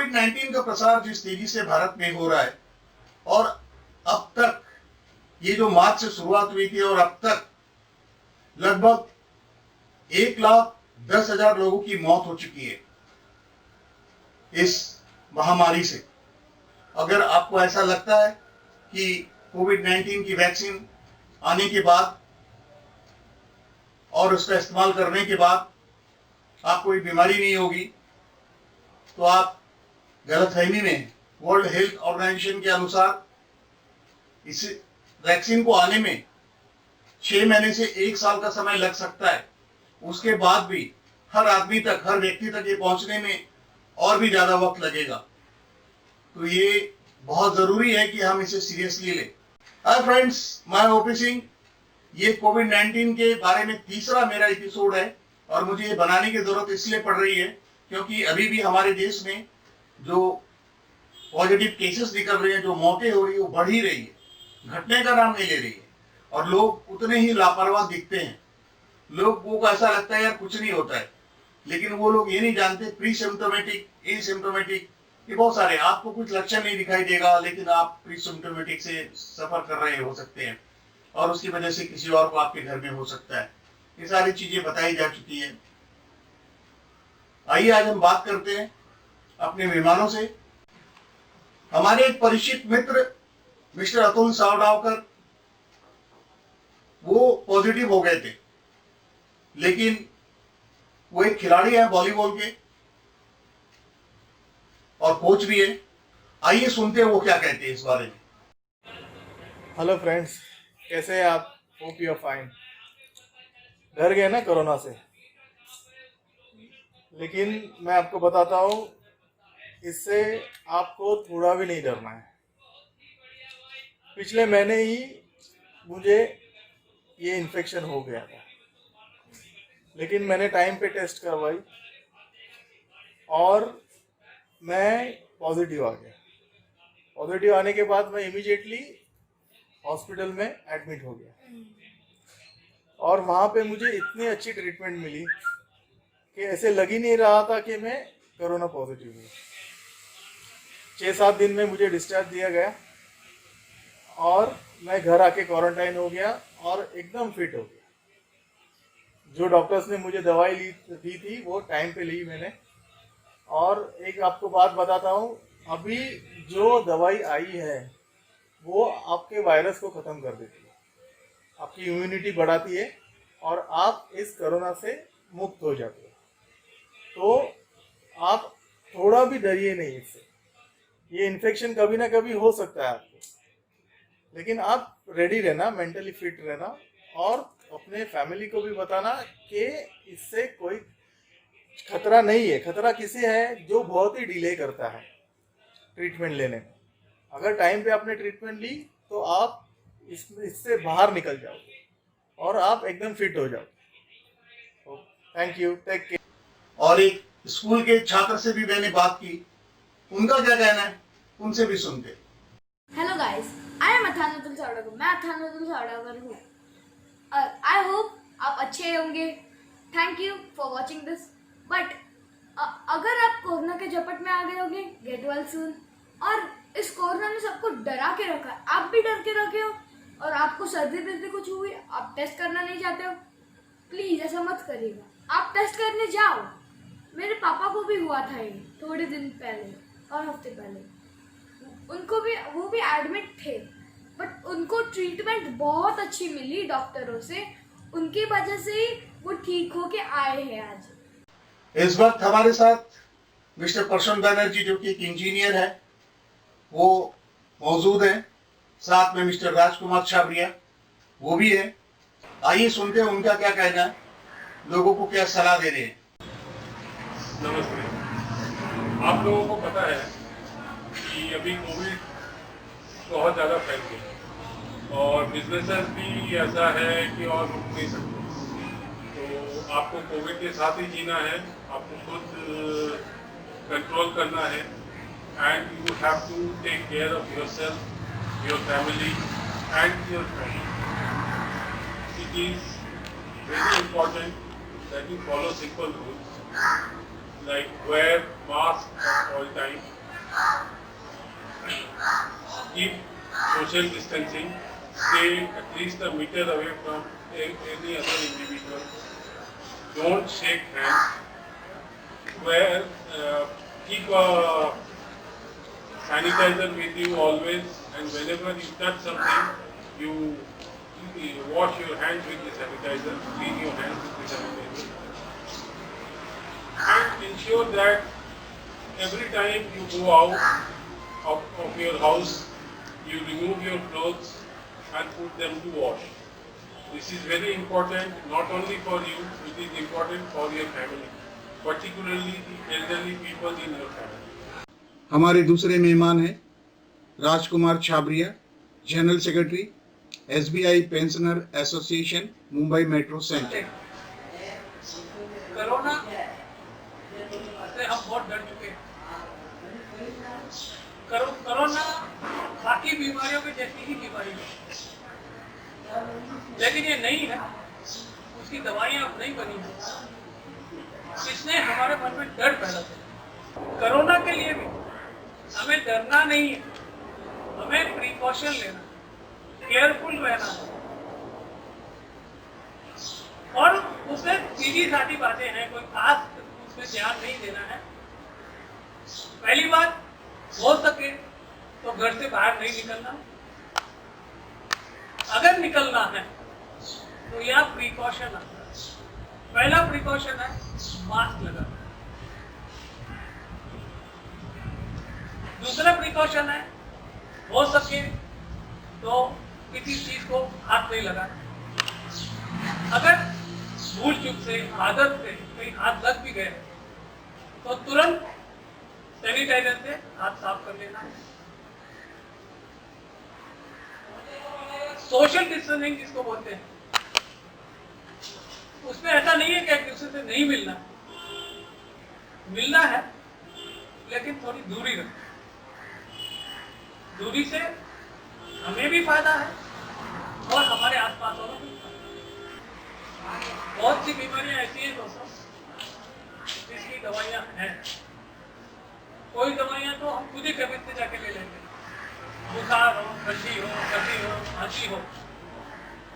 कोविड-19 का प्रसार जिस तेजी से भारत में हो रहा है और अब तक ये जो मार्च से शुरुआत हुई थी और अब तक लगभग 1,10,000 लोगों की मौत हो चुकी है इस महामारी से। अगर आपको ऐसा लगता है कि कोविड-19 की वैक्सीन आने के बाद और उसका इस्तेमाल करने के बाद आपको कोई बीमारी नहीं होगी, तो आप गलतफहमी में हैं। वर्ल्ड हेल्थ ऑर्गेनाइजेशन के अनुसार इस वैक्सीन को आने में 6 महीने से 1 साल का समय लग सकता है। उसके बाद भी हर आदमी तक, हर व्यक्ति तक ये पहुंचने में और भी ज्यादा वक्त लगेगा। तो ये बहुत जरूरी है कि हम इसे सीरियसली लें। हाय फ्रेंड्स, मैं ओपी सिंह। ये कोविड-19 के बारे में तीसरा मेरा एपिसोड है और मुझे ये बनाने की जरूरत इसलिए पड़ रही है क्योंकि अभी भी हमारे देश में जो पॉजिटिव केसेस निकल रहे हैं, जो मौतें हो रही है, वो बढ़ ही रही है, घटने का नाम नहीं ले रही है और लोग उतने ही लापरवाह दिखते हैं। लोगों को ऐसा लगता है यार कुछ नहीं होता है, लेकिन वो लोग ये नहीं जानते प्री सिम्टोमेटिक, एसिम्टोमेटिक, ये बहुत सारे, आपको कुछ लक्षण नहीं दिखाई देगा लेकिन आप प्री सिम्टोमेटिक से सफर कर रहे हो सकते हैं और उसकी वजह से किसी और को आपके घर में हो सकता है। ये सारी चीजें बताई जा चुकी है। आइए आज हम बात करते हैं अपने मेहमानों से। हमारे एक परिचित मित्र मिस्टर अतुल सावडावकर, वो पॉजिटिव हो गए थे, लेकिन वो एक खिलाड़ी हैं वॉलीबॉल के और कोच भी है। आइए सुनते हैं वो क्या कहते हैं इस बारे में। हेलो फ्रेंड्स, कैसे हैं आप? Hope you are fine. डर गए ना कोरोना से, लेकिन मैं आपको बताता हूँ, इससे आपको थोड़ा भी नहीं डरना है। पिछले महीने ही मुझे ये इन्फेक्शन हो गया था, लेकिन मैंने टाइम पे टेस्ट करवाई और मैं पॉजिटिव आ गया। पॉजिटिव आने के बाद मैं इमीडिएटली हॉस्पिटल में एडमिट हो गया और वहाँ पे मुझे इतनी अच्छी ट्रीटमेंट मिली कि ऐसे लग ही नहीं रहा था कि मैं कोरोना पॉजिटिव हूँ। 6-7 दिन में मुझे डिस्चार्ज दिया गया और मैं घर आके क्वारंटाइन हो गया और एकदम फिट हो गया। जो डॉक्टर्स ने मुझे दवाई दी थी वो टाइम पे ली मैंने। और एक आपको बात बताता हूँ, अभी जो दवाई आई है वो आपके वायरस को ख़त्म कर देती है, आपकी इम्यूनिटी बढ़ाती है और आप इस कोरोना से मुक्त हो जाते हो। तो आप थोड़ा भी डरिए नहीं इससे। ये इन्फेक्शन कभी ना कभी हो सकता है आपको, लेकिन आप रेडी रहना, मेंटली फिट रहना और अपने फैमिली को भी बताना कि इससे कोई खतरा नहीं है। खतरा किसे है? जो बहुत ही डिले करता है ट्रीटमेंट लेने में। अगर टाइम पे आपने ट्रीटमेंट ली तो आप इससे बाहर निकल जाओगे और आप एकदम फिट हो जाओगे। Thank you, take care. और एक स्कूल के छात्र से भी मैंने बात की, उनका क्या कहना है, उनसे भी सुनते। Hello guys, I'm Athanul Savadkar. मैं अथानुल सावडाकर हूँ। आई होप आप अच्छे होंगे। Thank you for watching this. But अगर आप कोरोना के झपट में आ गए होंगे, गेट वेल सून। और इस कोरोना ने सबको डरा के रखा है, आप भी डर के रखे हो और आपको सर्दी वर्दी कुछ हुई, आप टेस्ट करना नहीं चाहते हो, प्लीज ऐसा मत करिएगा। आप टेस्ट करने जाओ। मेरे पापा को भी हुआ था ये थोड़े दिन पहले और हफ्ते पहले, उनको भी, वो भी एडमिट थे, बट उनको ट्रीटमेंट बहुत अच्छी मिली डॉक्टरों से। उनकी वजह से ही वो ठीक होके आए हैं आज। इस वक्त हमारे साथ मिस्टर प्रशांत बैनर्जी, जो कि एक इंजीनियर है, वो मौजूद है। साथ में मिस्टर राजकुमार छाबरिया, वो भी है। आइए सुनते हैं उनका क्या कहना है, लोगों को क्या सलाह दे रहे हैं। नमस्ते। आप लोगों को पता है कि अभी कोविड बहुत ज़्यादा फैल गया और बिजनेसेस भी ऐसा है कि और रुक नहीं सकते। तो आपको कोविड के साथ ही जीना है, आपको खुद कंट्रोल करना है and you have to take care of yourself, your family and your friends. It is very important that you follow simple rules like wear mask all time, keep social distancing, stay at least a meter away from any other individual, don't shake hands, keep a sanitizer with you always, and whenever you touch something, you wash your hands with the sanitizer, clean your hands with the sanitizer, and ensure that every time you go out of your house, you remove your clothes and put them to wash. This is very important, not only for you, it is important for your family, particularly the elderly people in your family. हमारे दूसरे मेहमान हैं Rajkumar Chhabria, general secretary SBI pensioner association Mumbai metro centre. Corona से हम बहुत डर चुके हैं। कोरोना बाकी बीमारियों की जैसी ही बीमारी है, लेकिन ये नहीं है, उसकी दवाइयाँ अब नहीं बनी है। इसने हमारे मन में डर पैदा किया। कोरोना के लिए भी हमें डरना नहीं है, हमें प्रिकॉशन लेना, केयरफुल रहना है। और उसमें सीधी सादी बातें हैं, कोई खास उसमें ध्यान नहीं देना है। पहली बात, हो सके तो घर से बाहर नहीं निकलना। अगर निकलना है तो यह प्रिकॉशन आता है। पहला प्रिकॉशन है मास्क लगाना। दूसरा प्रिकॉशन है, हो सके तो किसी चीज को हाथ नहीं लगाना। अगर भूल चूक से, आदत से कहीं हाथ लग भी गए तो तुरंत सैनिटाइजर से हाथ साफ कर लेना। सोशल डिस्टेंसिंग जिसको बोलते हैं, उसमें ऐसा नहीं है कि एक दूसरे से नहीं मिलना है, लेकिन थोड़ी दूरी रखना। दूरी से हमें भी फायदा है और हमारे आसपास वालों को भी फायदा है। बहुत सी बीमारियां ऐसी हैं दोस्तों जिसकी दवाइयां हैं। कोई दवाइयां तो हम खुद ही कैबिनेट से जाके ले लेंगे। बुखार हो, ठंडी हो, सर्दी हो, खांसी हो,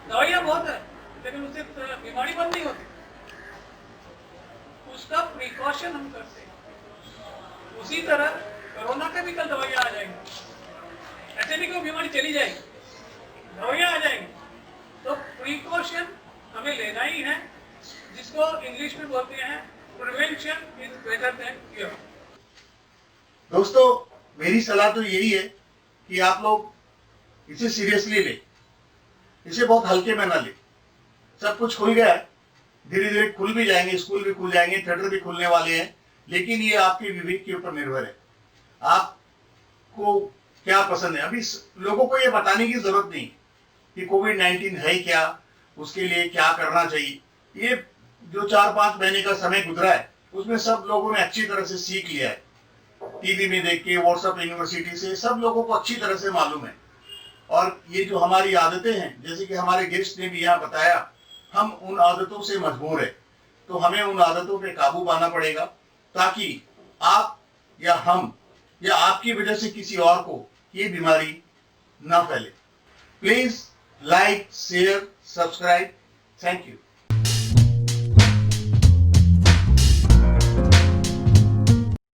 दवाइयां बहुत है, लेकिन उससे बीमारी बंद नहीं होती। उसका प्रिकॉशन हम करते हैं। उसी तरह कोरोना के भी कल दवाइयां आ जाएंगी। ऐसे नहीं कोई बीमारी चली जाएगी, दवाइयां आ जाएंगी। तो प्रिकॉशन हमें लेना ही है, जिसको इंग्लिश में बोलते हैं prevention is better than cure. दोस्तों, मेरी सलाह तो यही है कि आप लोग इसे सीरियसली ले, इसे बहुत हल्के में ना ले। सब कुछ खुल गया है, धीरे धीरे खुल भी जाएंगे, स्कूल भी खुल जाएंगे, थिएटर भी खुलने वाले हैं, लेकिन ये आपके विवेक के ऊपर निर्भर है। आपको क्या पसंद है? अभी लोगों को ये बताने की जरूरत नहीं कि कोविड-19 है क्या, उसके लिए क्या करना चाहिए। ये जो 4-5 महीने का समय गुजरा है, उसमें सब लोगों ने अच्छी तरह से सीख लिया है। टीवी में देख के, व्हाट्सएप यूनिवर्सिटी से सब लोगों को अच्छी तरह से मालूम है। और ये जो हमारी आदतें हैं, जैसे कि हमारे गेस्ट ने भी यहाँ बताया, हम उन आदतों से मजबूर है, तो हमें उन आदतों पे काबू पाना पड़ेगा, ताकि आप या हम या आपकी वजह से किसी और को ये बीमारी ना फैले। Please like, share, subscribe. Thank you.